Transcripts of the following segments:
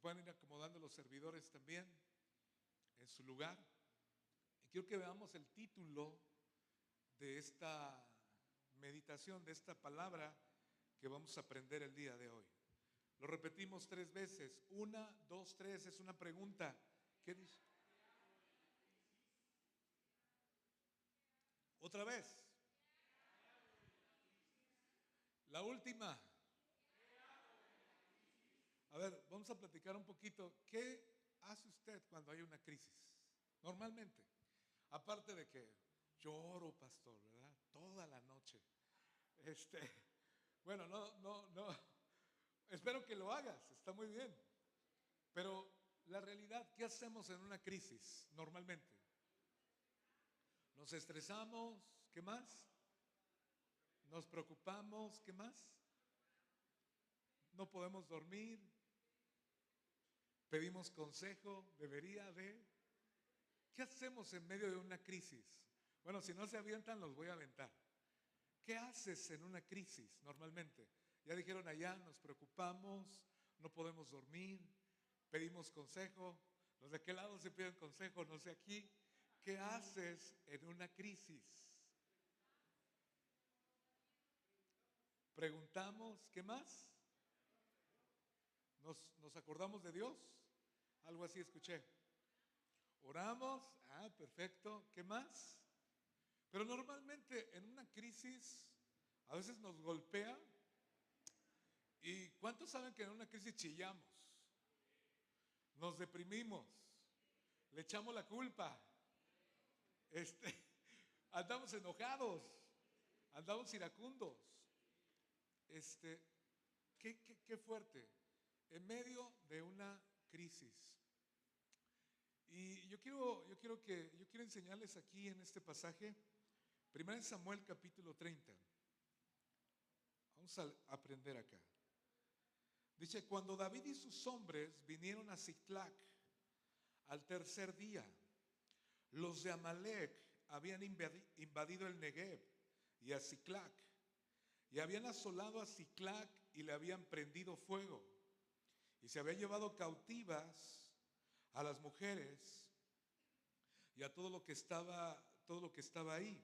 pueden ir acomodando los servidores también en su lugar. Y quiero que veamos el título de esta meditación, de esta palabra que vamos a aprender el día de hoy. Lo repetimos 3 veces. 1, 2, 3, es una pregunta. ¿Qué dice? Otra vez. La última. A ver, vamos a platicar un poquito. ¿Qué hace usted cuando hay una crisis? Normalmente. Aparte de que lloro, pastor, ¿verdad? Toda la noche. Bueno, no. Espero que lo hagas, está muy bien. Pero la realidad, ¿qué hacemos en una crisis normalmente? Nos estresamos, ¿qué más? Nos preocupamos, ¿qué más? No podemos dormir, pedimos consejo, debería de. ¿Qué hacemos en medio de una crisis? Bueno, si no se avientan, los voy a aventar. ¿Qué haces en una crisis normalmente? Ya dijeron allá, nos preocupamos, no podemos dormir, pedimos consejo. Los de aquel lado se piden consejo, no sé aquí. ¿Qué haces en una crisis? Preguntamos, ¿qué más? ¿Nos acordamos de Dios? Algo así escuché. Oramos, perfecto. ¿Qué más? Pero normalmente en una crisis a veces nos golpea. ¿Y cuántos saben que en una crisis chillamos? Nos deprimimos, le echamos la culpa, andamos enojados, andamos iracundos. Qué fuerte, en medio de una crisis. Y yo quiero enseñarles aquí en este pasaje, 1 Samuel capítulo 30. Vamos a aprender acá. Dice, cuando David y sus hombres vinieron a Siclac al tercer día, los de Amalec habían invadido el Negev y a Siclac, y habían asolado a Siclac y le habían prendido fuego, y se habían llevado cautivas a las mujeres y a todo lo que estaba ahí,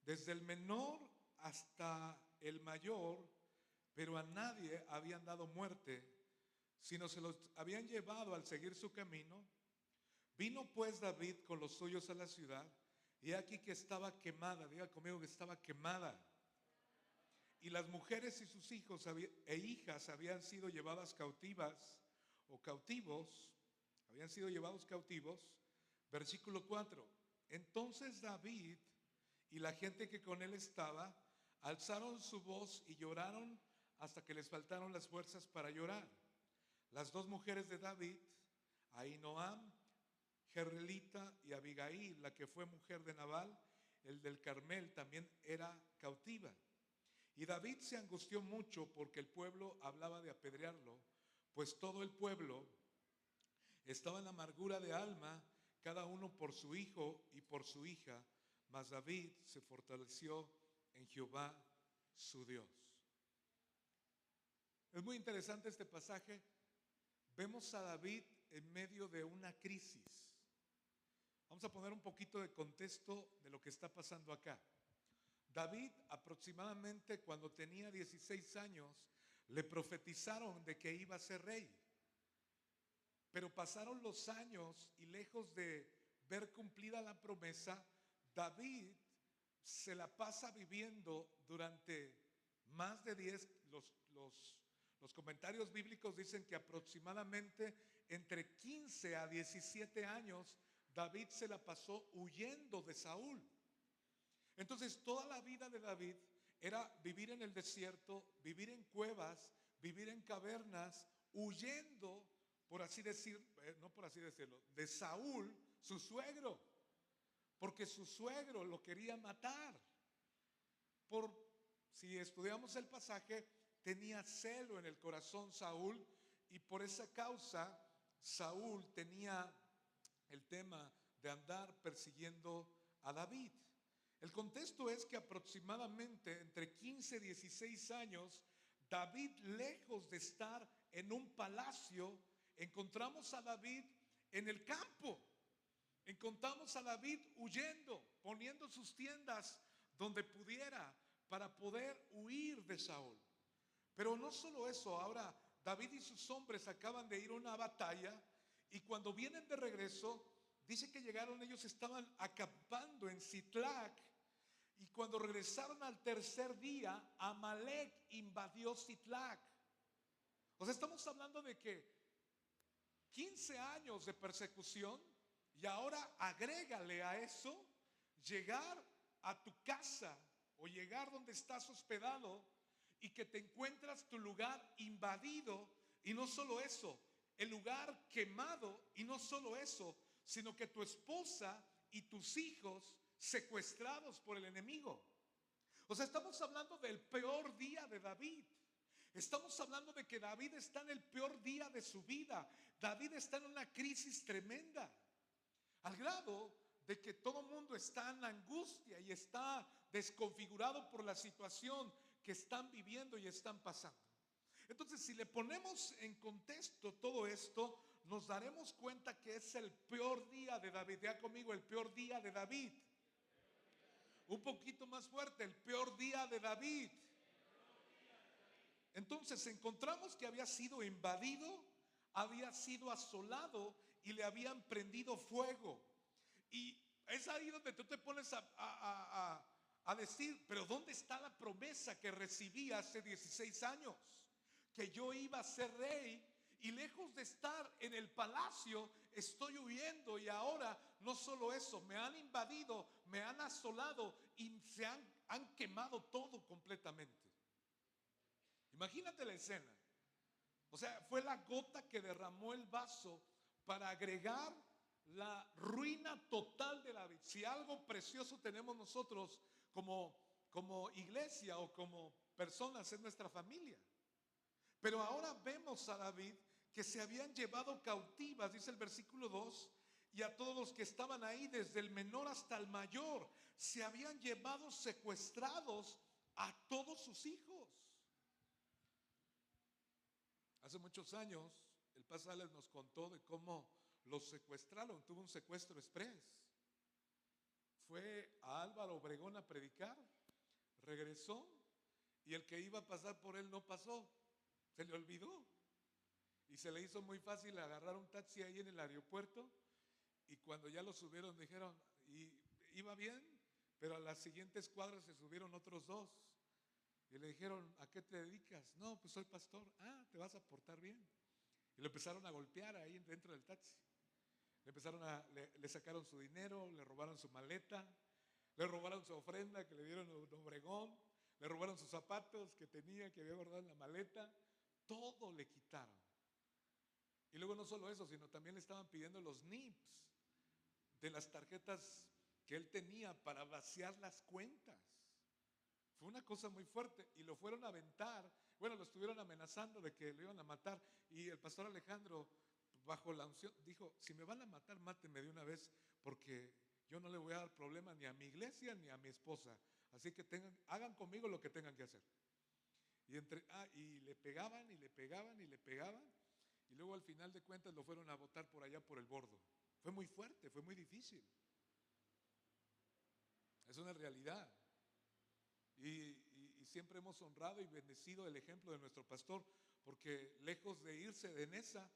desde el menor hasta el mayor, pero a nadie habían dado muerte, sino se los habían llevado al seguir su camino. Vino pues David con los suyos a la ciudad, y aquí que estaba quemada, diga conmigo que estaba quemada, y las mujeres y sus hijos e hijas habían sido llevadas cautivas o cautivos, habían sido llevados cautivos. Versículo 4. Entonces David y la gente que con él estaba alzaron su voz y lloraron hasta que les faltaron las fuerzas para llorar. Las 2 mujeres de David, Ahinoam, Jerrelita, y Abigail, la que fue mujer de Nabal, el del Carmel, también era cautiva. Y David se angustió mucho porque el pueblo hablaba de apedrearlo, pues todo el pueblo estaba en amargura de alma, cada uno por su hijo y por su hija, mas David se fortaleció en Jehová su Dios. Es muy interesante este pasaje. Vemos a David en medio de una crisis. Vamos a poner un poquito de contexto de lo que está pasando acá. David, aproximadamente cuando tenía 16 años, le profetizaron de que iba a ser rey. Pero pasaron los años y lejos de ver cumplida la promesa, David se la pasa viviendo durante más de 10, los comentarios bíblicos dicen que aproximadamente entre 15 a 17 años David se la pasó huyendo de Saúl. Entonces toda la vida de David era vivir en el desierto, vivir en cuevas, vivir en cavernas, huyendo, no por así decirlo, de Saúl, su suegro, porque su suegro lo quería matar. Si estudiamos el pasaje, tenía celo en el corazón Saúl, y por esa causa Saúl tenía el tema de andar persiguiendo a David. El contexto es que aproximadamente entre 15 y 16 años, David, lejos de estar en un palacio, encontramos a David en el campo. Encontramos a David huyendo, poniendo sus tiendas donde pudiera para poder huir de Saúl. Pero no solo eso, ahora David y sus hombres acaban de ir a una batalla y cuando vienen de regreso, dice que llegaron, ellos estaban acampando en Ziklag y cuando regresaron al tercer día, Amalek invadió Ziklag. O sea, estamos hablando de que 15 años de persecución y ahora agrégale a eso llegar a tu casa o llegar donde estás hospedado y que te encuentras tu lugar invadido y no solo eso, el lugar quemado y no solo eso, sino que tu esposa y tus hijos secuestrados por el enemigo. O sea, estamos hablando del peor día de David. Estamos hablando de que David está en el peor día de su vida. David está en una crisis tremenda, al grado de que todo el mundo está en angustia y está desconfigurado por la situación que están viviendo y están pasando. Entonces, si le ponemos en contexto todo esto, nos daremos cuenta que es el peor día de David. Ya conmigo, el peor día de David. Un poquito más fuerte, el peor día de David. Entonces encontramos que había sido invadido, había sido asolado y le habían prendido fuego. Y es ahí donde tú te pones a decir, pero ¿dónde está la promesa que recibí hace 16 años? Que yo iba a ser rey y lejos de estar en el palacio estoy huyendo y ahora no solo eso, me han invadido, me han asolado y se han quemado todo completamente. Imagínate la escena. O sea, fue la gota que derramó el vaso para agregar la ruina total de David. Si algo precioso tenemos nosotros como iglesia o como personas en nuestra familia. Pero ahora vemos a David que se habían llevado cautivas, dice el versículo 2, y a todos los que estaban ahí, desde el menor hasta el mayor, se habían llevado secuestrados a todos sus hijos. Hace muchos años, el pastor Alex nos contó de cómo los secuestraron, tuvo un secuestro express. Fue a Álvaro Obregón a predicar, regresó y el que iba a pasar por él no pasó, se le olvidó. Y se le hizo muy fácil agarrar un taxi ahí en el aeropuerto y cuando ya lo subieron dijeron, y iba bien, pero a las siguientes cuadras se subieron otros dos. Y le dijeron, ¿a qué te dedicas? No, pues soy pastor. Ah, te vas a portar bien. Y lo empezaron a golpear ahí dentro del taxi. Le sacaron su dinero, le robaron su maleta, le robaron su ofrenda que le dieron a Obregón, le robaron sus zapatos que tenía, que había guardado en la maleta. Todo le quitaron. Y luego no solo eso, sino también le estaban pidiendo los NIPs de las tarjetas que él tenía para vaciar las cuentas. Fue una cosa muy fuerte y lo fueron a aventar. Bueno, lo estuvieron amenazando de que lo iban a matar y el pastor Alejandro, bajo la unción, dijo, si me van a matar, mátenme de una vez porque yo no le voy a dar problema ni a mi iglesia ni a mi esposa. Así que hagan conmigo lo que tengan que hacer. Y le pegaban y le pegaban y le pegaban y luego al final de cuentas lo fueron a botar por allá por el bordo. Fue muy fuerte, fue muy difícil. Es una realidad. Y siempre hemos honrado y bendecido el ejemplo de nuestro pastor, porque lejos de irse de Nesa,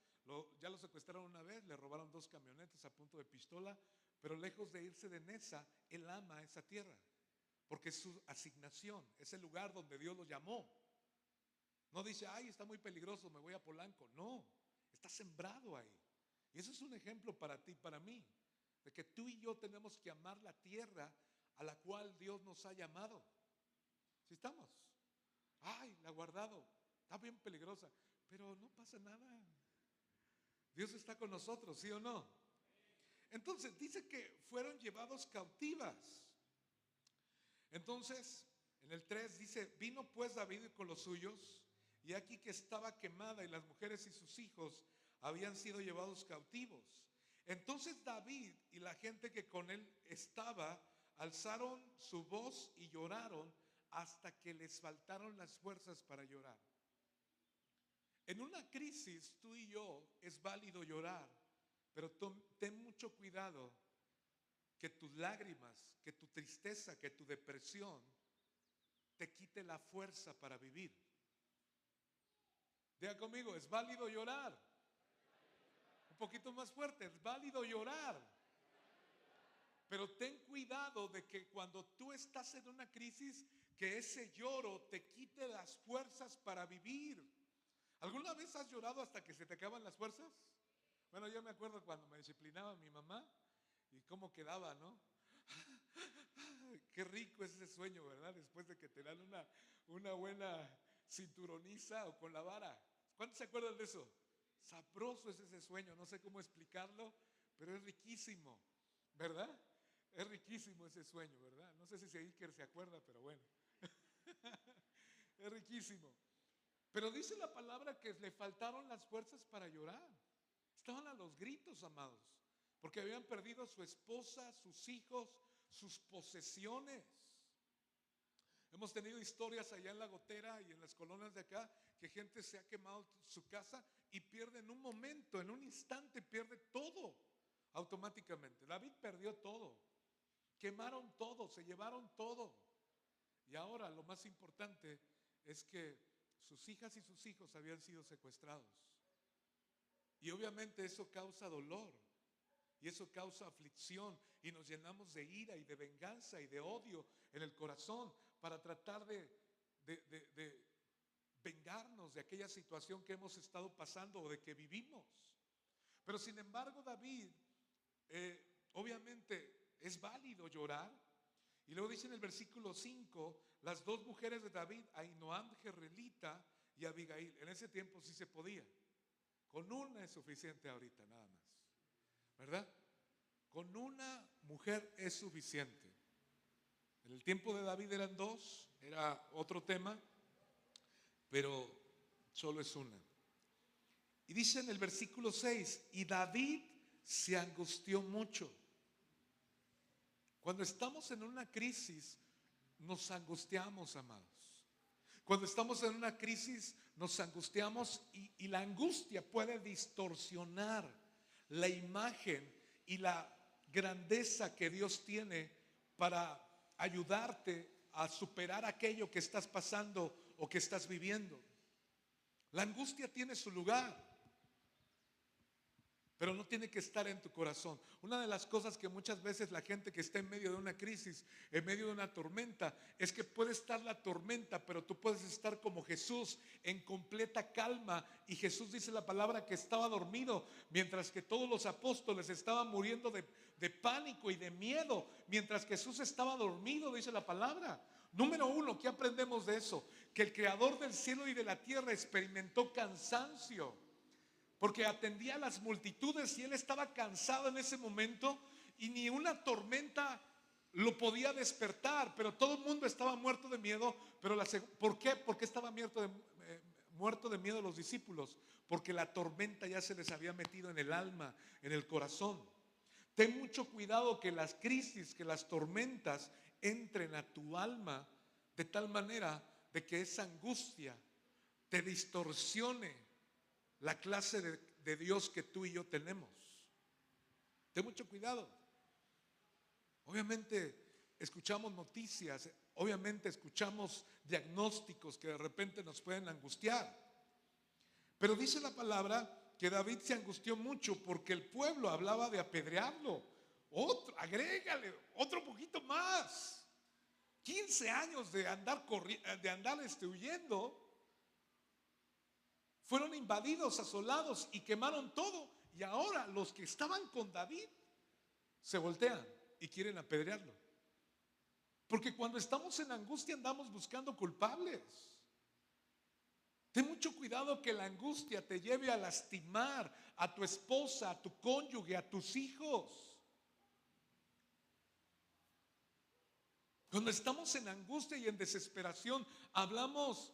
ya lo secuestraron una vez, le robaron 2 camionetas a punto de pistola, pero lejos de irse de Nesa, él ama esa tierra, porque es su asignación, es el lugar donde Dios lo llamó. No dice, ay, está muy peligroso, me voy a Polanco. No, está sembrado ahí. Y eso es un ejemplo para ti, para mí, de que tú y yo tenemos que amar la tierra a la cual Dios nos ha llamado. ¿Sí estamos? Ay, la ha guardado, está bien peligrosa, pero no pasa nada. Dios está con nosotros, ¿sí o no? Entonces dice que fueron llevados cautivas. Entonces, en el 3 dice, vino pues David con los suyos, y aquí que estaba quemada y las mujeres y sus hijos habían sido llevados cautivos. Entonces David y la gente que con él estaba alzaron su voz y lloraron hasta que les faltaron las fuerzas para llorar. En una crisis, tú y yo, es válido llorar, pero ten mucho cuidado que tus lágrimas, que tu tristeza, que tu depresión te quite la fuerza para vivir. Diga conmigo, es válido llorar. Un poquito más fuerte, es válido llorar. Pero ten cuidado de que cuando tú estás en una crisis, que ese lloro te quite las fuerzas para vivir. ¿Alguna vez has llorado hasta que se te acaban las fuerzas? Bueno, yo me acuerdo cuando me disciplinaba mi mamá y cómo quedaba, ¿no? Qué rico es ese sueño, ¿verdad? Después de que te dan una buena cinturoniza o con la vara. ¿Cuántos se acuerdan de eso? Sabroso es ese sueño, no sé cómo explicarlo, pero es riquísimo, ¿verdad? Es riquísimo ese sueño, ¿verdad? No sé si Iker se acuerda, pero bueno. Es riquísimo. Pero dice la palabra que le faltaron las fuerzas para llorar. Estaban a los gritos, amados, porque habían perdido a su esposa, sus hijos, sus posesiones. Hemos tenido historias allá en La Gotera y en las colonias de acá que gente se ha quemado su casa y pierde en un momento, en un instante pierde todo automáticamente. David perdió todo, quemaron todo, se llevaron todo. Y ahora lo más importante es que sus hijas y sus hijos habían sido secuestrados. Y obviamente eso causa dolor. Y eso causa aflicción y nos llenamos de ira y de venganza y de odio en el corazón para tratar de vengarnos de aquella situación que hemos estado pasando o de que vivimos. Pero sin embargo David, obviamente es válido llorar. Y luego dice en el versículo 5, las dos mujeres de David, Ahinoam Jerelita y Abigail. En ese tiempo sí se podía. Con una es suficiente ahorita nada más, ¿verdad? Con una mujer es suficiente. En el tiempo de David eran dos, era otro tema, pero solo es una. Y dice en el versículo 6, y David se angustió mucho. Cuando estamos en una crisis, nos angustiamos, amados. Cuando estamos en una crisis, nos angustiamos y la angustia puede distorsionar la imagen y la grandeza que Dios tiene para ayudarte a superar aquello que estás pasando o que estás viviendo. La angustia tiene su lugar, pero no tiene que estar en tu corazón. Una de las cosas que muchas veces la gente que está en medio de una crisis, en medio de una tormenta, es que puede estar la tormenta, pero tú puedes estar como Jesús en completa calma. Y Jesús dice la palabra que estaba dormido, mientras que todos los apóstoles estaban muriendo de pánico y de miedo. Mientras Jesús estaba dormido, dice la palabra. Número uno, ¿qué aprendemos de eso? Que el creador del cielo y de la tierra experimentó cansancio, porque atendía a las multitudes y él estaba cansado en ese momento y ni una tormenta lo podía despertar, pero todo el mundo estaba muerto de miedo. Pero ¿por qué? ¿Por qué estaba muerto de miedo los discípulos? Porque la tormenta ya se les había metido en el alma, en el corazón. Ten mucho cuidado que las crisis, que las tormentas entren a tu alma de tal manera de que esa angustia te distorsione la clase de Dios que tú y yo tenemos. Ten mucho cuidado. Obviamente escuchamos noticias, obviamente escuchamos diagnósticos que de repente nos pueden angustiar. Pero dice la palabra que David se angustió mucho porque el pueblo hablaba de apedrearlo. Agrégale otro poquito más. 15 años de andar huyendo. Fueron invadidos, asolados y quemaron todo. Y ahora los que estaban con David se voltean y quieren apedrearlo. Porque cuando estamos en angustia andamos buscando culpables. Ten mucho cuidado que la angustia te lleve a lastimar a tu esposa, a tu cónyuge, a tus hijos. Cuando estamos en angustia y en desesperación, hablamos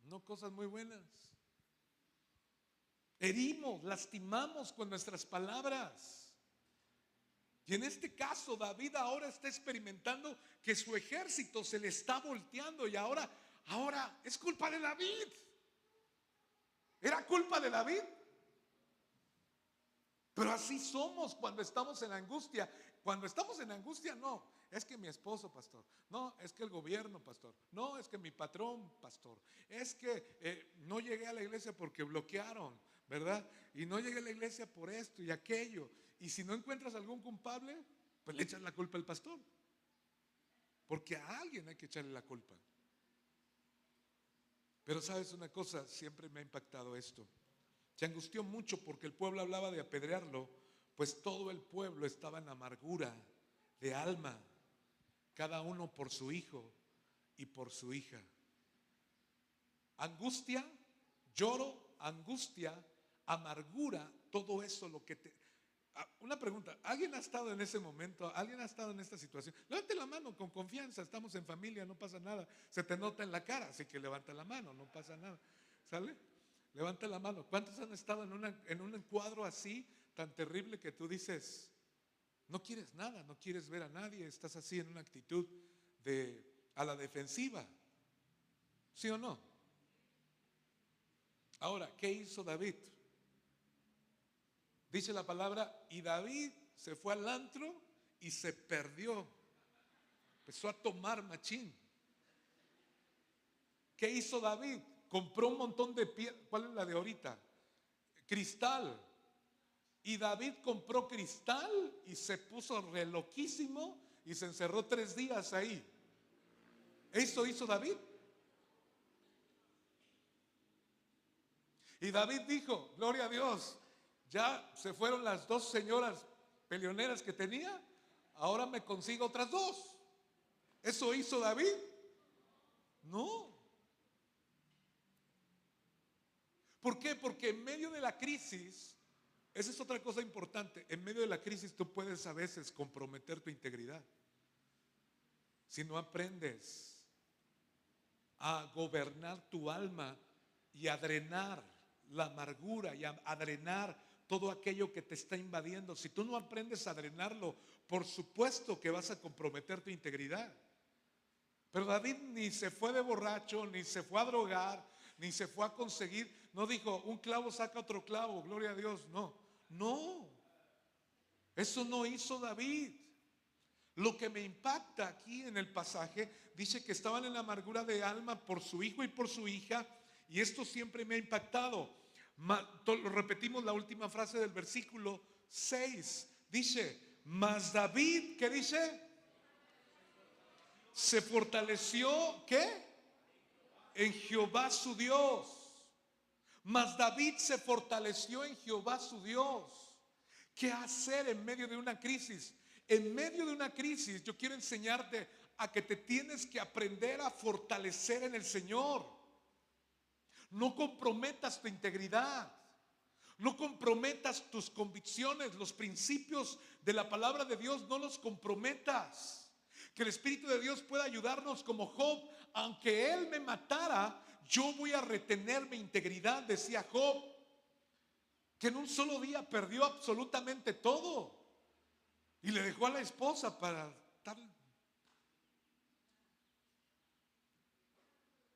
no cosas muy buenas. Herimos, lastimamos con nuestras palabras. Y en este caso David ahora está experimentando que su ejército se le está volteando y ahora es culpa de David. ¿Era culpa de David? Pero así somos cuando estamos en angustia. Cuando estamos en angustia, no, es que mi esposo, pastor. No, es que el gobierno, pastor. No, es que mi patrón, pastor. Es que no llegué a la iglesia porque bloquearon, ¿verdad? Y no llegué a la iglesia por esto y aquello. Y si no encuentras algún culpable, pues le echas la culpa al pastor. Porque a alguien hay que echarle la culpa. Pero sabes una cosa, siempre me ha impactado esto. Se angustió mucho porque el pueblo hablaba de apedrearlo, pues todo el pueblo estaba en amargura de alma, cada uno por su hijo y por su hija. Angustia, lloro, angustia, amargura, todo eso lo que te... Una pregunta, ¿alguien ha estado en ese momento? ¿Alguien ha estado en esta situación? Levante la mano con confianza, estamos en familia, no pasa nada. Se te nota en la cara, así que levanta la mano, no pasa nada. ¿Sale? Levanta la mano. ¿Cuántos han estado en un encuadro así, tan terrible que tú dices, no quieres nada, no quieres ver a nadie, estás así en una actitud a la defensiva? ¿Sí o no? Ahora, ¿qué hizo David? Dice la palabra, y David se fue al antro y se perdió. Empezó a tomar machín. ¿Qué hizo David? Compró un montón de piedras. ¿Cuál es la de ahorita? Cristal. Y David compró cristal y se puso re loquísimo y se encerró 3 días ahí. Eso hizo David. Y David dijo, gloria a Dios, ya se fueron las 2 señoras peleoneras que tenía, ahora me consigo otras 2. ¿Eso hizo David? No. ¿Por qué? Porque en medio de la crisis, esa es otra cosa importante, en medio de la crisis tú puedes a veces comprometer tu integridad. Si no aprendes a gobernar tu alma y a drenar la amargura y a drenar todo aquello que te está invadiendo, si tú no aprendes a drenarlo, por supuesto que vas a comprometer tu integridad. Pero David ni se fue de borracho, ni se fue a drogar, ni se fue a conseguir, no dijo, un clavo saca otro clavo, gloria a Dios, no, no, eso no hizo David. Lo que me impacta aquí en el pasaje, dice que estaban en la amargura de alma por su hijo y por su hija, y esto siempre me ha impactado. Lo repetimos la última frase del versículo 6, dice, mas David, ¿qué dice? Se fortaleció, ¿qué? En Jehová su Dios. Mas David se fortaleció en Jehová su Dios. ¿Qué hacer en medio de una crisis? En medio de una crisis yo quiero enseñarte a que te tienes que aprender a fortalecer en el Señor. No comprometas tu integridad. No comprometas tus convicciones, los principios de la palabra de Dios, no los comprometas. Que el Espíritu de Dios pueda ayudarnos como Job. Aunque Él me matara, yo voy a retener mi integridad, decía Job, que en un solo día perdió absolutamente todo y le dejó a la esposa para estar.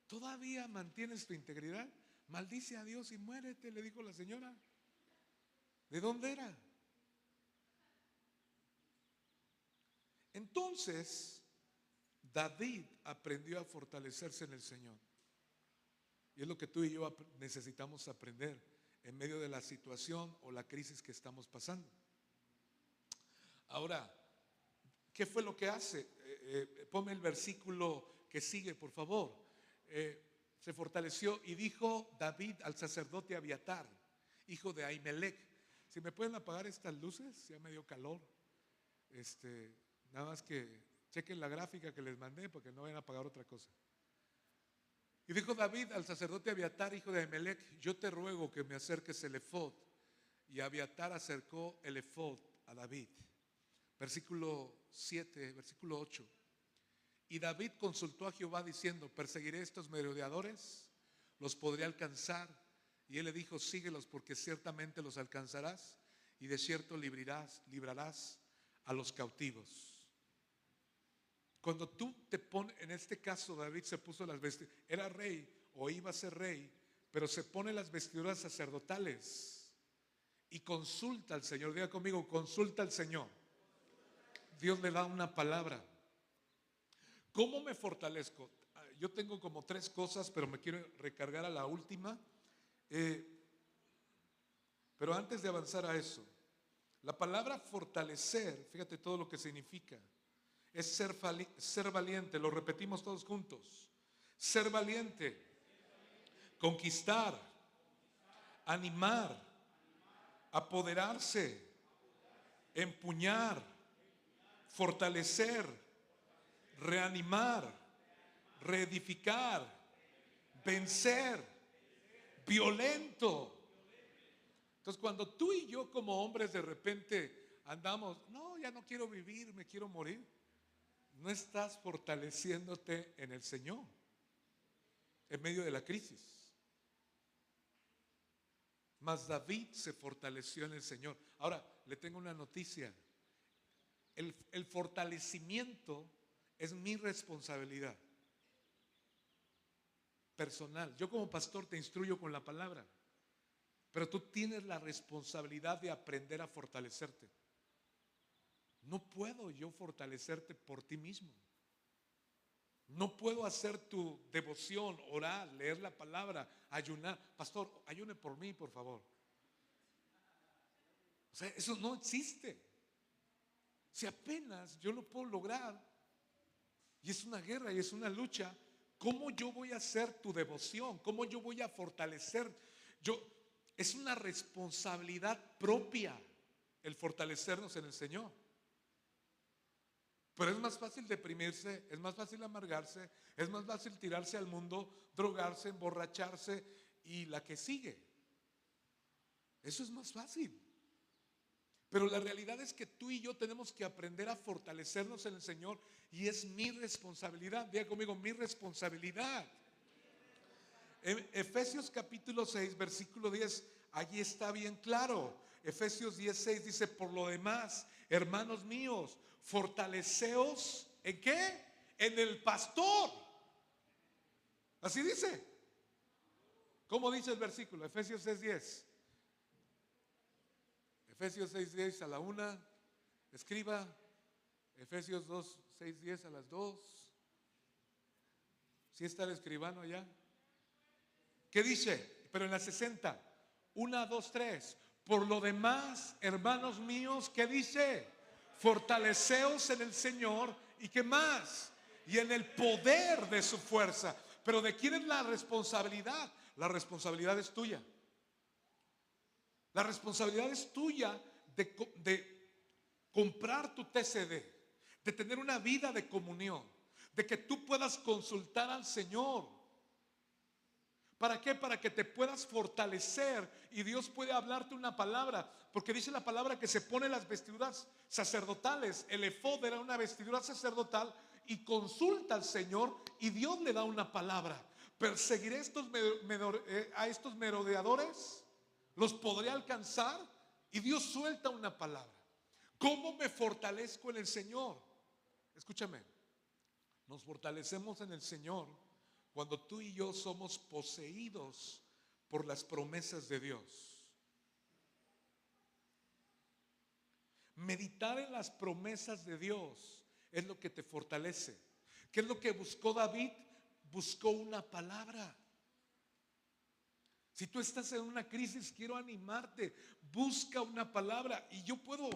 ¿Todavía mantienes tu integridad? Maldice a Dios y muérete, le dijo la señora. ¿De dónde era? Entonces David aprendió a fortalecerse en el Señor. Y es lo que tú y yo necesitamos aprender en medio de la situación o la crisis que estamos pasando. Ahora, ¿qué fue lo que hace? Ponme el versículo que sigue, por favor. Se fortaleció y dijo David al sacerdote Abiatar, hijo de Ahimelech. Si me pueden apagar estas luces, ya me dio calor. Nada más que chequen la gráfica que les mandé porque no vayan a apagar otra cosa. Y dijo David al sacerdote Abiatar, hijo de Ahimelech, yo te ruego que me acerques el efod. Y Abiatar acercó el efod a David. Versículo 7, versículo 8. Y David consultó a Jehová diciendo, ¿perseguiré estos merodeadores? ¿Los podré alcanzar? Y él le dijo, síguelos porque ciertamente los alcanzarás y de cierto librarás a los cautivos. Cuando tú te pones, en este caso David se puso las vestiduras, era rey o iba a ser rey, pero se pone las vestiduras sacerdotales y consulta al Señor. Diga conmigo, consulta al Señor. Dios le da una palabra. ¿Cómo me fortalezco? Yo tengo como 3 cosas, pero me quiero recargar a la última. Pero antes de avanzar a eso, la palabra fortalecer, fíjate todo lo que significa, es ser valiente. Lo repetimos todos juntos. Ser valiente, conquistar, animar, apoderarse, empuñar, fortalecer, reanimar, reedificar, vencer, violento. Entonces, cuando tú y yo como hombres de repente andamos, no, ya no quiero vivir, me quiero morir, no estás fortaleciéndote en el Señor en medio de la crisis. Mas David se fortaleció en el Señor. Ahora, le tengo una noticia. El fortalecimiento es mi responsabilidad personal. Yo como pastor te instruyo con la palabra, pero tú tienes la responsabilidad de aprender a fortalecerte. No puedo yo fortalecerte por ti mismo. No puedo hacer tu devoción, orar, leer la palabra, ayunar. Pastor, ayune por mí, por favor. O sea, eso no existe. Si apenas yo lo puedo lograr, y es una guerra y es una lucha, ¿cómo yo voy a hacer tu devoción? ¿Cómo yo voy a fortalecer? Es una responsabilidad propia el fortalecernos en el Señor. Pero es más fácil deprimirse, es más fácil amargarse, es más fácil tirarse al mundo, drogarse, emborracharse y la que sigue. Eso es más fácil. Pero la realidad es que tú y yo tenemos que aprender a fortalecernos en el Señor y es mi responsabilidad. Diga conmigo, mi responsabilidad. En Efesios capítulo 6, versículo 10, allí está bien claro. Efesios 10:6 dice, por lo demás, hermanos míos, fortaleceos, ¿en qué? En el pastor. Así dice. ¿Cómo dice el versículo? Efesios 6:10. Efesios 6:10 a la 1. Escriba. Efesios 6:10 a las 2. ¿Sí está el escribano allá? ¿Qué dice? Pero en la 60. 1, 2, 3. Por lo demás, hermanos míos, ¿qué dice? Fortaleceos en el Señor. ¿Y qué más? Y en el poder de su fuerza. Pero ¿de quién es la responsabilidad? La responsabilidad es tuya. La responsabilidad es tuya de comprar tu TCD, de tener una vida de comunión, de que tú puedas consultar al Señor. ¿Para qué? Para que te puedas fortalecer y Dios puede hablarte una palabra, porque dice la palabra que se pone las vestiduras sacerdotales. El efod era una vestidura sacerdotal y consulta al Señor y Dios le da una palabra. ¿Perseguiré a estos merodeadores? ¿Los podré alcanzar? Y Dios suelta una palabra. ¿Cómo me fortalezco en el Señor? Escúchame, nos fortalecemos en el Señor cuando tú y yo somos poseídos por las promesas de Dios. Meditar en las promesas de Dios es lo que te fortalece. ¿Qué es lo que buscó David? Buscó una palabra. Si tú estás en una crisis, quiero animarte, busca una palabra. Y yo puedo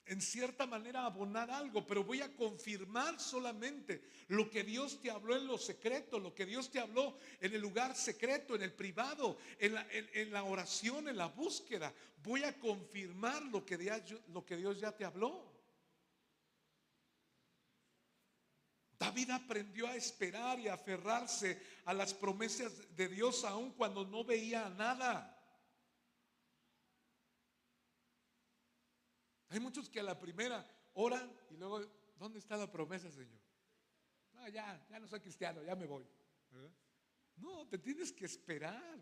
en cierta manera abonar algo, pero voy a confirmar solamente lo que Dios te habló en lo secreto, lo que Dios te habló en el lugar secreto, en el privado, en la oración, en la búsqueda. Voy a confirmar lo que Dios ya te habló. David aprendió a esperar y a aferrarse a las promesas de Dios aun cuando no veía nada. Hay muchos que a la primera oran y luego, ¿dónde está la promesa, Señor? No, ya no soy cristiano, ya me voy. No, te tienes que esperar.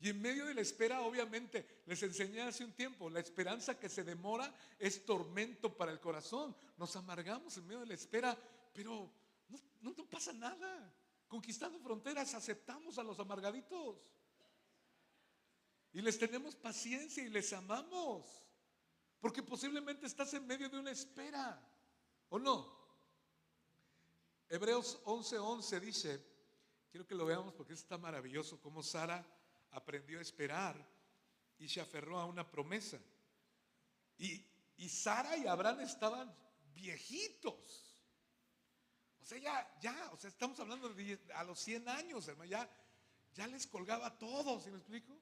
Y en medio de la espera, obviamente, les enseñé hace un tiempo, la esperanza que se demora es tormento para el corazón. Nos amargamos en medio de la espera, pero no pasa nada. Conquistando Fronteras aceptamos a los amargaditos y les tenemos paciencia y les amamos, porque posiblemente estás en medio de una espera, ¿o no? Hebreos 11:11 dice, quiero que lo veamos porque está maravilloso, cómo Sara aprendió a esperar y se aferró a una promesa. Y Sara y Abraham estaban viejitos. O sea, o sea, estamos hablando de a los 100 años, hermano, ya les colgaba todo, ¿sí me explico?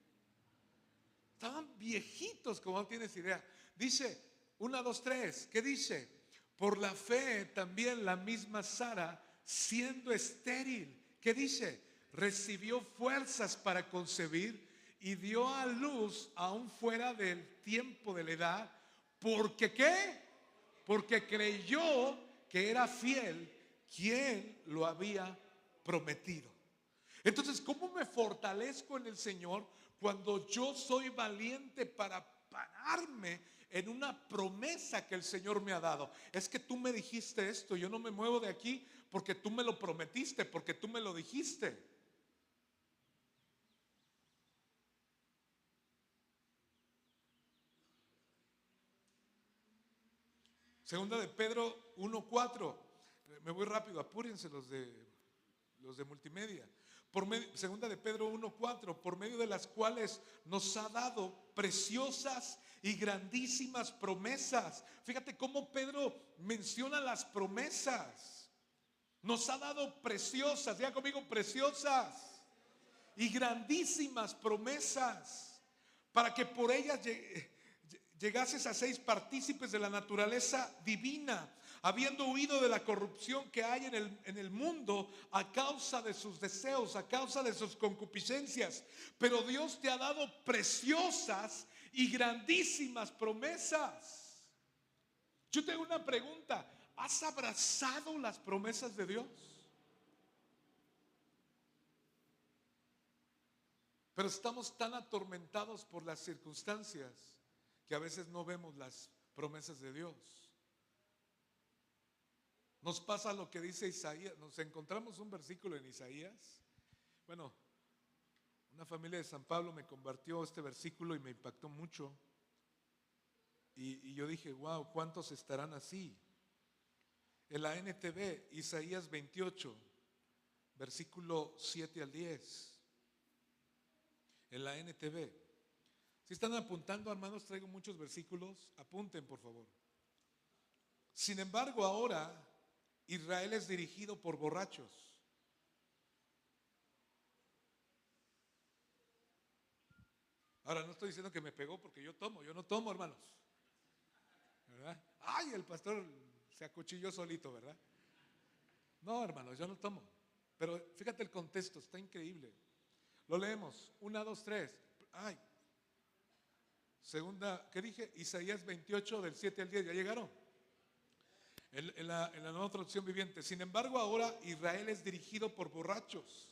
Estaban viejitos, como no tienes idea. Dice, 1, 2, 3, ¿qué dice? Por la fe también la misma Sara, siendo estéril, ¿qué dice? Recibió fuerzas para concebir y dio a luz aún fuera del tiempo de la edad. ¿Porque qué? Porque creyó que era fiel quien lo había prometido. Entonces, ¿cómo me fortalezco en el Señor cuando yo soy valiente para pararme en una promesa que el Señor me ha dado? Es que tú me dijiste esto, yo no me muevo de aquí porque tú me lo prometiste, porque tú me lo dijiste. Segunda de Pedro 1:4. Me voy rápido, apúrense los de multimedia. Segunda de Pedro 1:4, por medio de las cuales nos ha dado preciosas y grandísimas promesas. Fíjate cómo Pedro menciona las promesas. Nos ha dado preciosas, diga conmigo, preciosas y grandísimas promesas, para que por ellas llegases a seis partícipes de la naturaleza divina, habiendo huido de la corrupción que hay en el mundo a causa de sus deseos, a causa de sus concupiscencias. Pero Dios te ha dado preciosas y grandísimas promesas. Yo tengo una pregunta: ¿has abrazado las promesas de Dios? Pero estamos tan atormentados por las circunstancias que a veces no vemos las promesas de Dios. Nos pasa lo que dice Isaías. Nos encontramos un versículo en Isaías. Bueno, una familia de San Pablo me compartió este versículo y me impactó mucho. Y yo dije, wow, ¿cuántos estarán así? En la NTV, Isaías 28, versículo 7 al 10. En la NTV. Si están apuntando, hermanos, traigo muchos versículos. Apunten, por favor. Sin embargo, ahora Israel es dirigido por borrachos. Ahora, no estoy diciendo que me pegó porque yo no tomo, hermanos, ¿verdad? Ay, el pastor se acuchilló solito, ¿verdad? No, hermanos, yo no tomo. Pero fíjate el contexto, está increíble. Lo leemos, 1, 2, 3. Ay, segunda, ¿qué dije? Isaías 28 del 7 al 10, ¿ya llegaron? En la nueva traducción viviente. Sin embargo, ahora Israel es dirigido por borrachos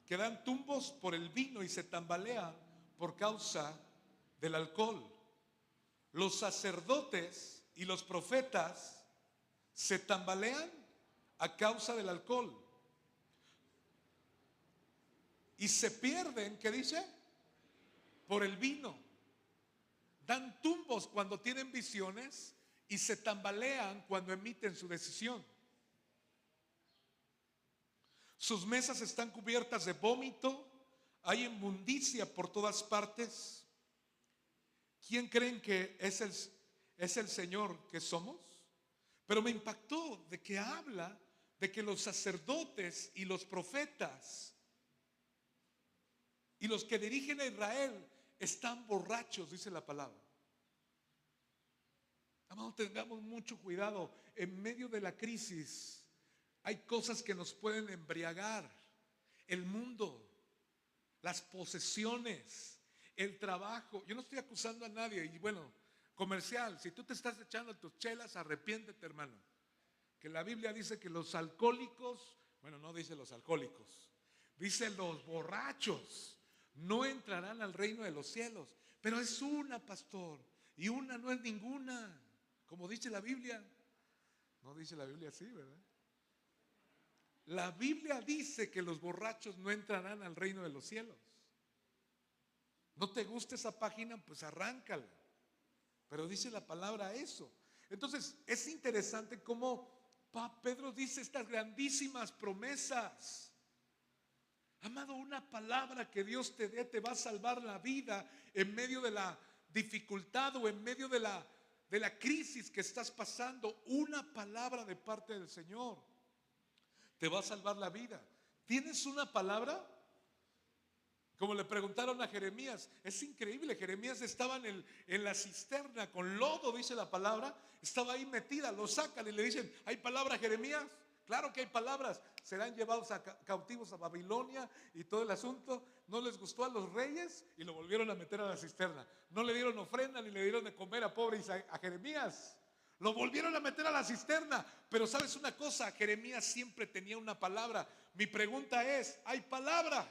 que dan tumbos por el vino y se tambalean por causa del alcohol. Los sacerdotes y los profetas se tambalean a causa del alcohol y se pierden, ¿qué dice? Por el vino. Dan tumbos cuando tienen visiones y se tambalean cuando emiten su decisión. Sus mesas están cubiertas de vómito, hay inmundicia por todas partes. ¿Quién creen que es el Señor que somos? Pero me impactó de que habla de que los sacerdotes y los profetas y los que dirigen a Israel están borrachos, dice la palabra. Amados, tengamos mucho cuidado. En medio de la crisis hay cosas que nos pueden embriagar. El mundo, las posesiones, el trabajo. Yo no estoy acusando a nadie. Y bueno, comercial, si tú te estás echando tus chelas, arrepiéntete, hermano. Que la Biblia dice que los alcohólicos, bueno, no dice los alcohólicos, dice los borrachos no entrarán al reino de los cielos. Pero es una, pastor, y una no es ninguna, como dice la Biblia. No dice la Biblia así, ¿verdad? La Biblia dice que los borrachos no entrarán al reino de los cielos. ¿No te gusta esa página? Pues arráncala. Pero dice la palabra eso. Entonces es interesante cómo Pedro dice estas grandísimas promesas. Amado, una palabra que Dios te dé te va a salvar la vida en medio de la dificultad o en medio de la crisis que estás pasando. Una palabra de parte del Señor te va a salvar la vida. ¿Tienes una palabra? Como le preguntaron a Jeremías, es increíble, Jeremías estaba en la cisterna con lodo, dice la palabra, estaba ahí metida, lo sacan y le dicen, ¿hay palabra, Jeremías? Claro que hay palabras. Serán llevados cautivos a Babilonia y todo el asunto. No les gustó a los reyes y lo volvieron a meter a la cisterna. No le dieron ofrenda ni le dieron de comer a pobre a Jeremías. Lo volvieron a meter a la cisterna. Pero sabes una cosa, Jeremías siempre tenía una palabra. Mi pregunta es, ¿hay palabra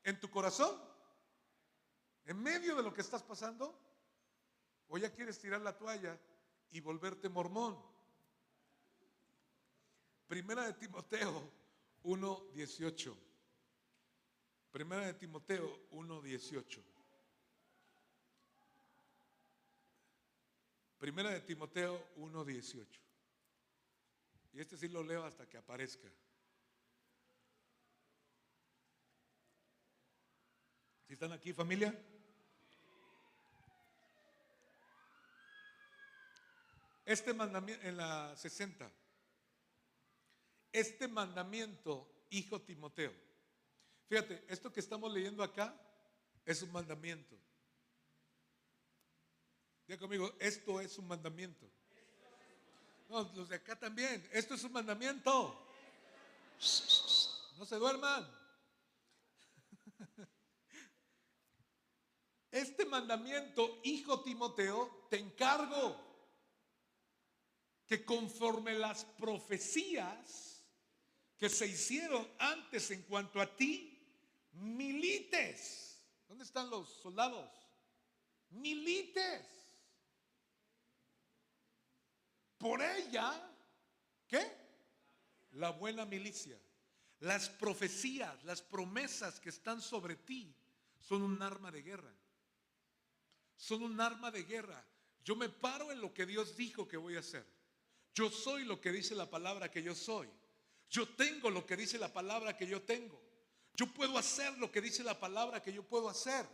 en tu corazón? ¿En medio de lo que estás pasando? ¿O ya quieres tirar la toalla y volverte mormón? Primera de Timoteo 1:18. Primera de Timoteo 1:18. Primera de Timoteo 1:18. Y este sí lo leo hasta que aparezca. ¿Sí están aquí, familia? Este mandamiento en la 60. Este mandamiento, hijo Timoteo. Fíjate, esto que estamos leyendo acá es un mandamiento. Diga conmigo, esto es un mandamiento. No, los de acá también. Esto es un mandamiento. No se duerman. Este mandamiento, hijo Timoteo, te encargo que conforme las profecías que se hicieron antes en cuanto a ti, milites. ¿Dónde están los soldados? Milites. Por ella, ¿qué? La buena milicia. Las profecías, las promesas que están sobre ti son un arma de guerra. Son un arma de guerra. Yo me paro en lo que Dios dijo que voy a hacer. Yo soy lo que dice la palabra que yo soy. Yo tengo lo que dice la palabra que yo tengo. Yo puedo hacer lo que dice la palabra que yo puedo hacer.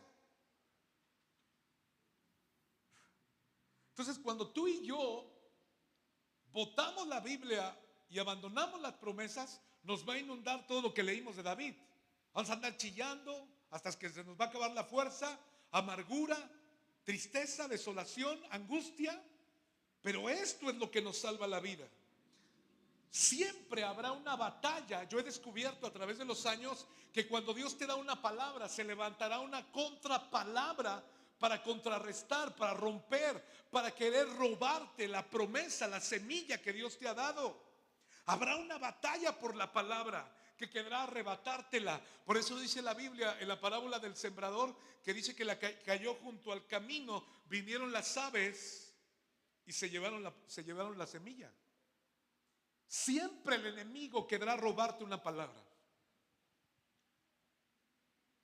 Entonces, cuando tú y yo botamos la Biblia y abandonamos las promesas, nos va a inundar todo lo que leímos de David. Vamos a andar chillando hasta que se nos va a acabar la fuerza, amargura, tristeza, desolación, angustia. Pero esto es lo que nos salva la vida. Siempre habrá una batalla. Yo he descubierto a través de los años que cuando Dios te da una palabra, se levantará una contrapalabra para contrarrestar, para romper, para querer robarte la promesa, la semilla que Dios te ha dado. Habrá una batalla por la palabra que querrá arrebatártela. Por eso dice la Biblia en la parábola del sembrador, que dice que cayó junto al camino, vinieron las aves y se llevaron la semilla. Siempre el enemigo querrá robarte una palabra.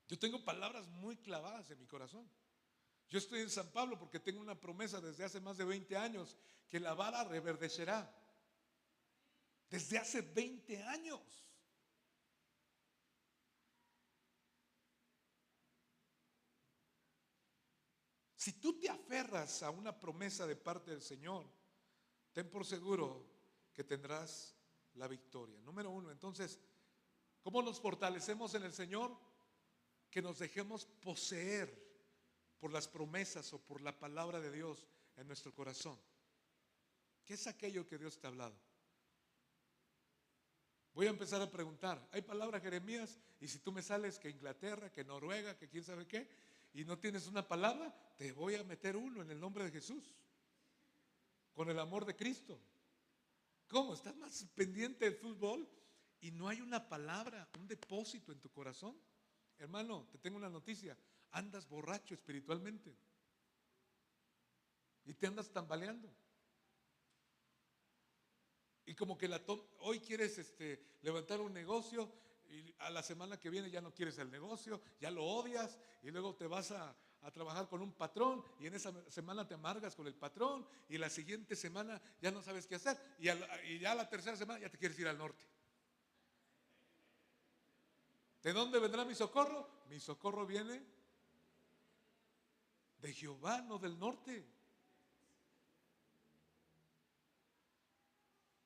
Yo tengo palabras muy clavadas en mi corazón. Yo estoy en San Pablo porque tengo una promesa desde hace más de 20 años que la vara reverdecerá. Desde hace 20 años. Si tú te aferras a una promesa de parte del Señor, ten por seguro que tendrás la victoria. Número 1, entonces, ¿cómo nos fortalecemos en el Señor? Que nos dejemos poseer por las promesas o por la palabra de Dios en nuestro corazón. ¿Qué es aquello que Dios te ha hablado? Voy a empezar a preguntar. ¿Hay palabra, Jeremías? Y si tú me sales que Inglaterra, que Noruega, que quién sabe qué, y no tienes una palabra, te voy a meter uno en el nombre de Jesús, con el amor de Cristo. ¿Cómo? ¿Estás más pendiente del fútbol y no hay una palabra, un depósito en tu corazón? Hermano, te tengo una noticia. Andas borracho espiritualmente y te andas tambaleando. Y como que hoy quieres levantar un negocio y a la semana que viene ya no quieres el negocio, ya lo odias y luego te vas a trabajar con un patrón y en esa semana te amargas con el patrón y la siguiente semana ya no sabes qué hacer y ya la tercera semana ya te quieres ir al norte. ¿De dónde vendrá mi socorro? Mi socorro viene de Jehová, no del norte.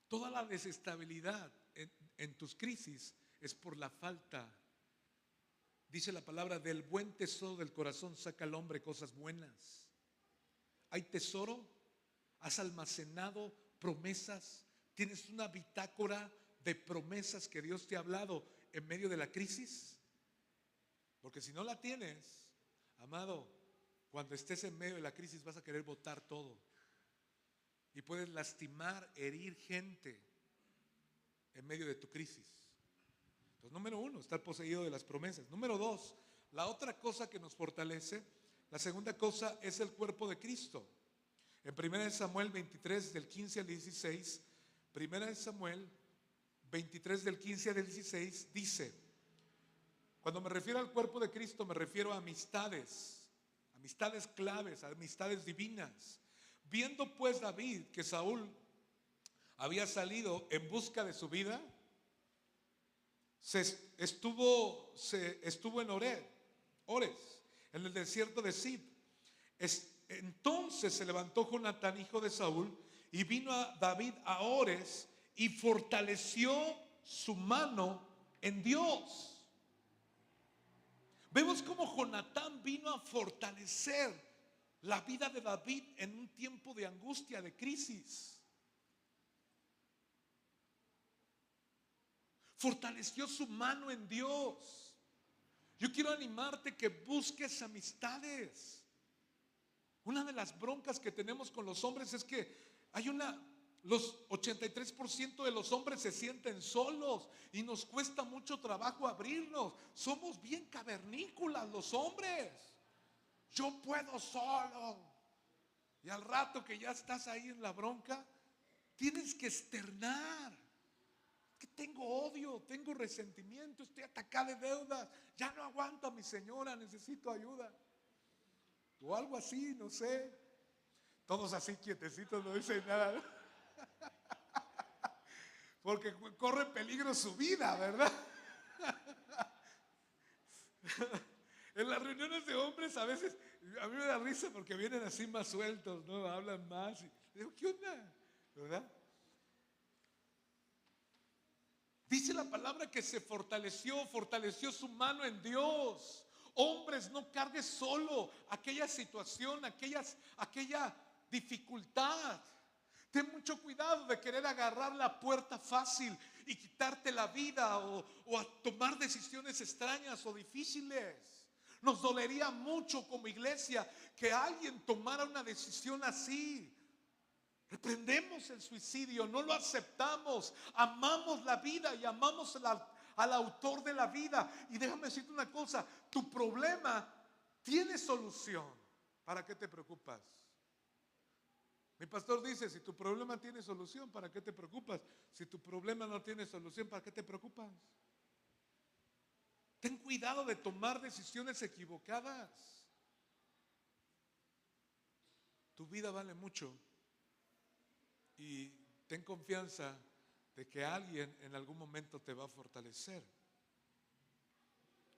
Toda la desestabilidad en tus crisis es por la falta. Dice la palabra, del buen tesoro del corazón saca el hombre cosas buenas. ¿Hay tesoro? ¿Has almacenado promesas? ¿Tienes una bitácora de promesas que Dios te ha hablado en medio de la crisis? Porque si no la tienes, amado, cuando estés en medio de la crisis vas a querer botar todo. Y puedes lastimar, herir gente en medio de tu crisis. Entonces, número 1, estar poseído de las promesas. Número 2, la otra cosa que nos fortalece, la segunda cosa es el cuerpo de Cristo. En 1 Samuel 23, del 15 al 16, 1 Samuel 23, del 15 al 16, dice, cuando me refiero al cuerpo de Cristo, me refiero a amistades claves, amistades divinas. Viendo pues David que Saúl había salido en busca de su vida, estuvo en Ores, en el desierto de Zip. Entonces se levantó Jonatán, hijo de Saúl, y vino a David a Ores y fortaleció su mano en Dios. Vemos cómo Jonatán vino a fortalecer la vida de David en un tiempo de angustia, de crisis. Fortaleció su mano en Dios. Yo quiero animarte que busques amistades. Una de las broncas que tenemos con los hombres es que los 83% de los hombres se sienten solos y nos cuesta mucho trabajo abrirnos. Somos bien cavernícolas los hombres. Yo puedo solo. Y al rato que ya estás ahí en la bronca, tienes que externar. Que tengo odio, tengo resentimiento, estoy atacado de deudas, ya no aguanto a mi señora, necesito ayuda. O algo así, no sé. Todos así quietecitos, no dicen nada. Porque corre peligro su vida, ¿verdad? En las reuniones de hombres a veces, a mí me da risa porque vienen así más sueltos, ¿no? Hablan más. Y digo, ¿qué onda? ¿Verdad? Dice la palabra que se fortaleció su mano en Dios. Hombres, no cargues solo aquella situación, aquella dificultad. Ten mucho cuidado de querer agarrar la puerta fácil y quitarte la vida o a tomar decisiones extrañas o difíciles. Nos dolería mucho como iglesia que alguien tomara una decisión así. Reprendemos el suicidio, no lo aceptamos, amamos la vida y amamos al autor de la vida. Y déjame decirte una cosa, tu problema tiene solución. ¿Para qué te preocupas? Mi pastor dice, si tu problema tiene solución, ¿para qué te preocupas? Si tu problema no tiene solución, ¿para qué te preocupas? Ten cuidado de tomar decisiones equivocadas. Tu vida vale mucho. Y ten confianza de que alguien en algún momento te va a fortalecer.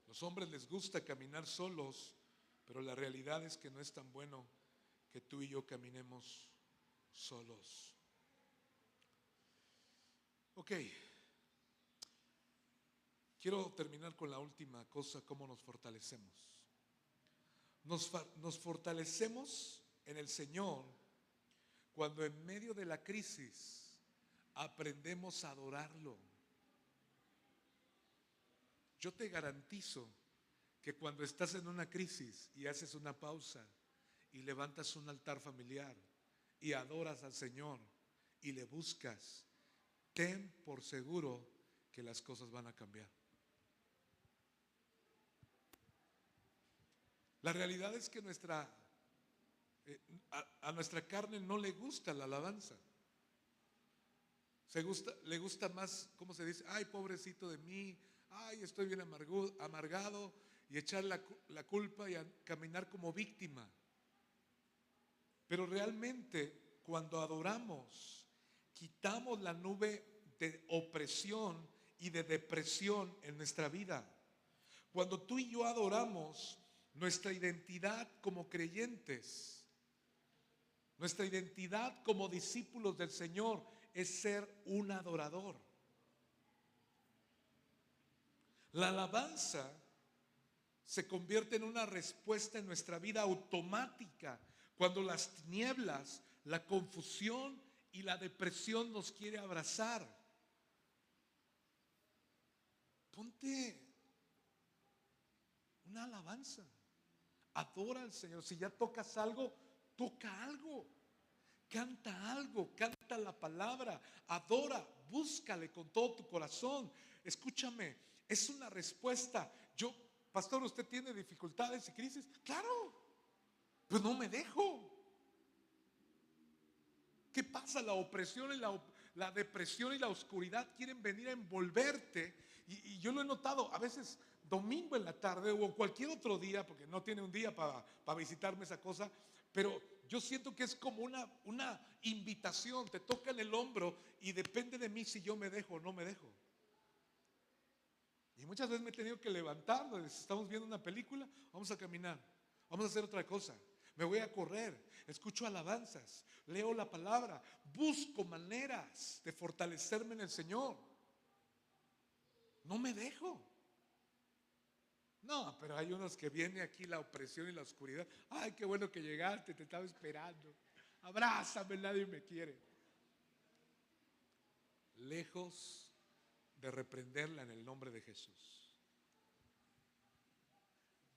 Los hombres les gusta caminar solos, pero la realidad es que no es tan bueno que tú y yo caminemos solos. Ok. Quiero terminar con la última cosa, cómo nos fortalecemos. Nos fortalecemos en el Señor cuando en medio de la crisis aprendemos a adorarlo. Yo te garantizo que cuando estás en una crisis y haces una pausa y levantas un altar familiar y adoras al Señor y le buscas, ten por seguro que las cosas van a cambiar. La realidad es que a nuestra carne no le gusta la alabanza. Le gusta más, ¿cómo se dice? Ay, pobrecito de mí, ay, estoy bien amargado, y echar la culpa y caminar como víctima. Pero realmente cuando adoramos, quitamos la nube de opresión y de depresión en nuestra vida. Cuando tú y yo adoramos, nuestra identidad como creyentes, nuestra identidad como discípulos del Señor es ser un adorador. La alabanza se convierte en una respuesta en nuestra vida automática cuando las tinieblas, la confusión y la depresión nos quiere abrazar. Ponte una alabanza, adora al Señor. Si ya tocas algo, toca algo, canta la palabra, adora, búscale con todo tu corazón. Escúchame, es una respuesta. Pastor, ¿usted tiene dificultades y crisis? Claro, pero no me dejo. ¿Qué pasa? La opresión y la depresión y la oscuridad quieren venir a envolverte. Y yo lo he notado, a veces domingo en la tarde o cualquier otro día, porque no tiene un día para visitarme esa cosa, pero yo siento que es como una invitación, te toca en el hombro y depende de mí si yo me dejo o no me dejo. Y muchas veces me he tenido que levantar, estamos viendo una película, vamos a caminar, vamos a hacer otra cosa, me voy a correr, escucho alabanzas, leo la palabra, busco maneras de fortalecerme en el Señor. No me dejo. No, pero hay unos que viene aquí la opresión y la oscuridad. Ay, qué bueno que llegaste, te estaba esperando. Abrázame, nadie me quiere. Lejos de reprenderla en el nombre de Jesús.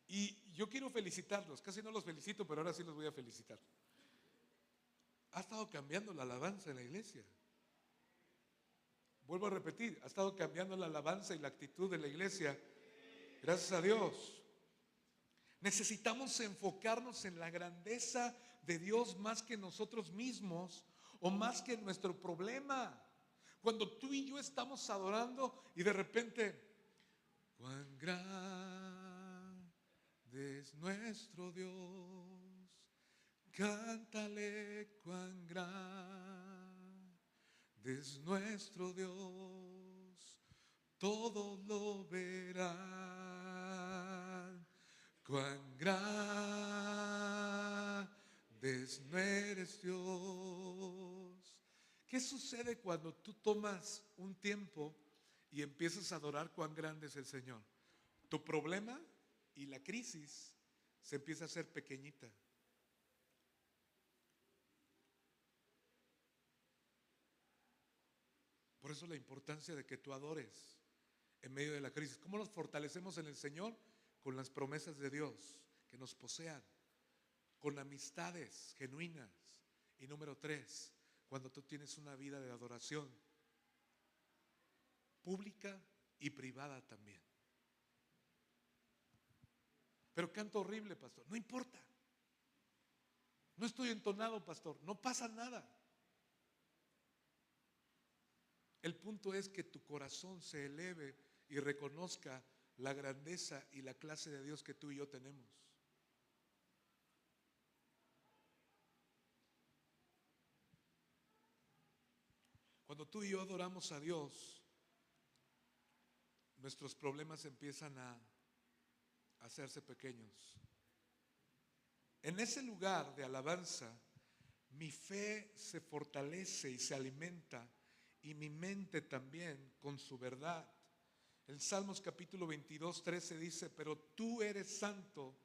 Y yo quiero felicitarlos, casi no los felicito, pero ahora sí los voy a felicitar. Ha estado cambiando la alabanza en la iglesia. Vuelvo a repetir, ha estado cambiando la alabanza y la actitud de la iglesia. Gracias a Dios. Necesitamos enfocarnos en la grandeza de Dios más que nosotros mismos o más que nuestro problema. Cuando tú y yo estamos adorando y de repente, cuán grande es nuestro Dios, cántale cuán grande es nuestro Dios, todos lo verán, cuán grande no eres Dios. ¿Qué sucede cuando tú tomas un tiempo y empiezas a adorar cuán grande es el Señor? Tu problema y la crisis se empieza a hacer pequeñita. Por eso la importancia de que tú adores en medio de la crisis. ¿Cómo nos fortalecemos en el Señor? Con las promesas de Dios que nos posean, con amistades genuinas. Y número 3, cuando tú tienes una vida de adoración pública y privada también. Pero canto horrible, pastor. No importa. No estoy entonado, pastor. No pasa nada. El punto es que tu corazón se eleve y reconozca la grandeza y la clase de Dios que tú y yo tenemos. Cuando tú y yo adoramos a Dios, nuestros problemas empiezan a hacerse pequeños. En ese lugar de alabanza, mi fe se fortalece y se alimenta, y mi mente también con su verdad. El Salmos capítulo 22, 13 dice: pero tú eres santo,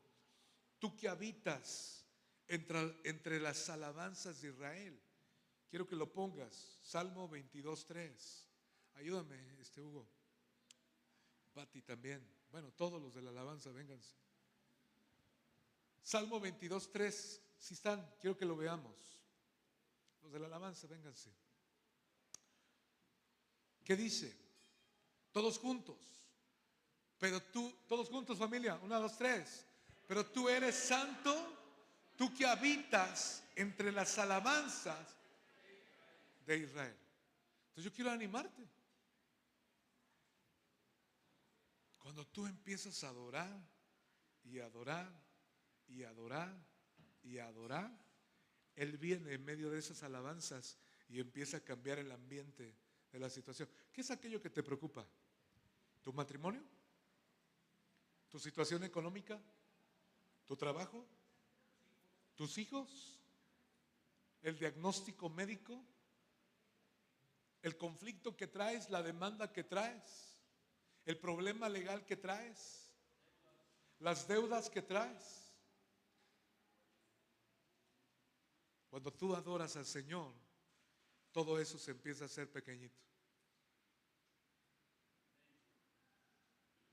tú que habitas entre las alabanzas de Israel. Quiero que lo pongas, Salmo 22, 3. Ayúdame, Hugo. Pati también. Bueno, todos los de la alabanza, vénganse. Salmo 22, 3. Si están, quiero que lo veamos. Los de la alabanza, vénganse. ¿Qué dice? Todos juntos. Pero tú, todos juntos, familia, 1, 2, 3. Pero tú eres santo, tú que habitas entre las alabanzas de Israel. Entonces yo quiero animarte. Cuando tú empiezas a adorar y adorar y adorar y adorar, Él viene en medio de esas alabanzas y empieza a cambiar el ambiente de la situación. ¿Qué es aquello que te preocupa? ¿Tu matrimonio? ¿Tu situación económica? ¿Tu trabajo? ¿Tus hijos? ¿El diagnóstico médico? ¿El conflicto que traes? ¿La demanda que traes? ¿El problema legal que traes? ¿Las deudas que traes? Cuando tú adoras al Señor, todo eso se empieza a hacer pequeñito.